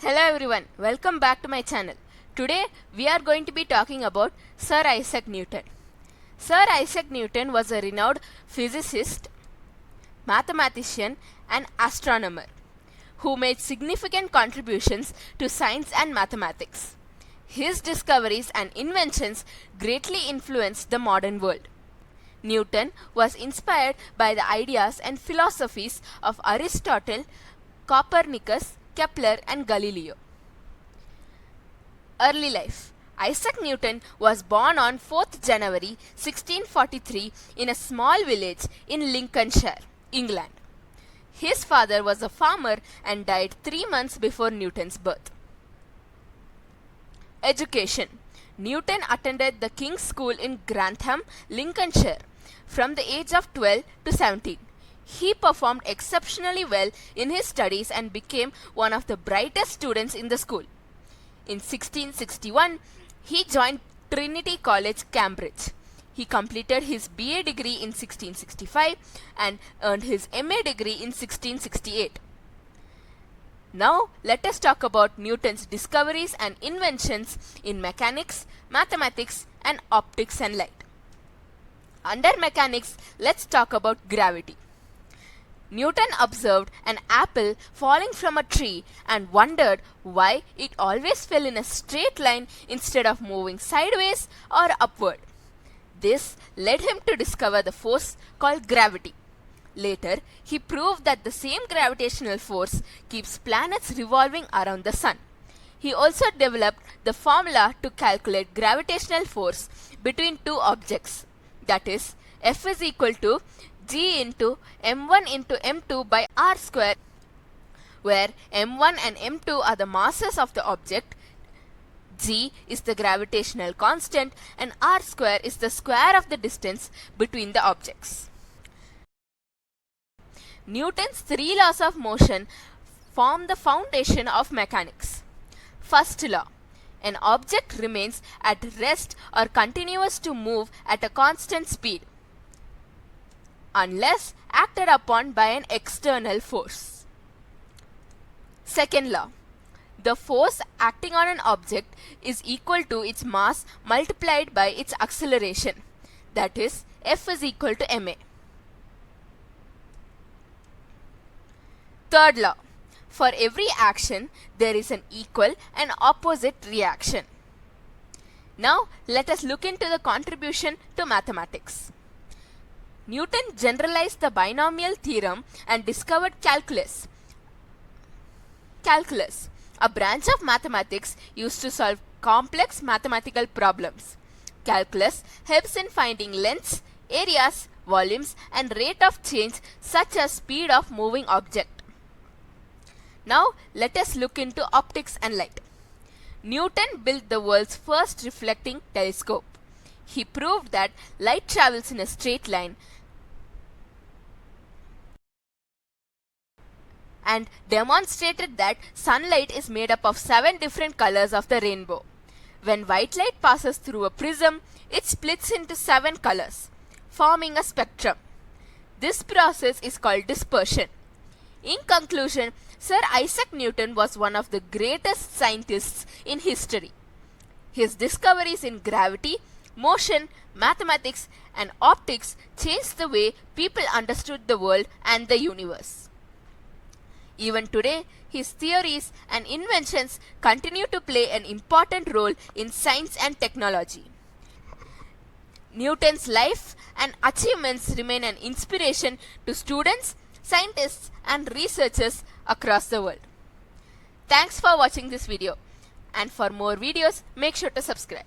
Hello everyone, welcome back to my channel. Today we are going to be talking about Sir Isaac Newton. Sir Isaac Newton was a renowned physicist, mathematician and astronomer who made significant contributions to science and mathematics. His discoveries and inventions greatly influenced the modern world. Newton was inspired by the ideas and philosophies of Aristotle, Copernicus, Kepler and Galileo. Early life. Isaac Newton was born on 4th January 1643 in a small village in Lincolnshire, England. His father was a farmer and died 3 months before Newton's birth. Education. Newton attended the King's School in Grantham, Lincolnshire, from the age of 12 to 17. He performed exceptionally well in his studies and became one of the brightest students in the school. In 1661, he joined Trinity College, Cambridge. He completed his BA degree in 1665 and earned his MA degree in 1668. Now, let us talk about Newton's discoveries and inventions in mechanics, mathematics, and optics and light. Under mechanics, let's talk about gravity. Newton observed an apple falling from a tree and wondered why it always fell in a straight line instead of moving sideways or upward. This led him to discover the force called gravity. Later, he proved that the same gravitational force keeps planets revolving around the sun. He also developed the formula to calculate gravitational force between two objects, that is, F is equal to G into m1 into m2 by r square, where m1 and m2 are the masses of the object, G is the gravitational constant, and r square is the square of the distance between the objects. Newton's three laws of motion form the foundation of mechanics. First law. An object remains at rest or continues to move at a constant speed unless acted upon by an external force. Second law. The force acting on an object is equal to its mass multiplied by its acceleration, that is, F is equal to ma. Third law. For every action, there is an equal and opposite reaction. Now, let us look into the contribution to mathematics. Newton generalized the binomial theorem and discovered calculus. Calculus, a branch of mathematics used to solve complex mathematical problems. Calculus helps in finding lengths, areas, volumes, and rate of change such as speed of moving object. Now, let us look into optics and light. Newton built the world's first reflecting telescope. He proved that light travels in a straight line and demonstrated that sunlight is made up of 7 different colors of the rainbow. When white light passes through a prism, it splits into 7 colors, forming a spectrum. This process is called dispersion. In conclusion, Sir Isaac Newton was one of the greatest scientists in history. His discoveries in gravity, motion, mathematics, and optics changed the way people understood the world and the universe. Even today, his theories and inventions continue to play an important role in science and technology. Newton's life and achievements remain an inspiration to students, scientists, and researchers across the world. Thanks for watching this video, and for more videos, make sure to subscribe.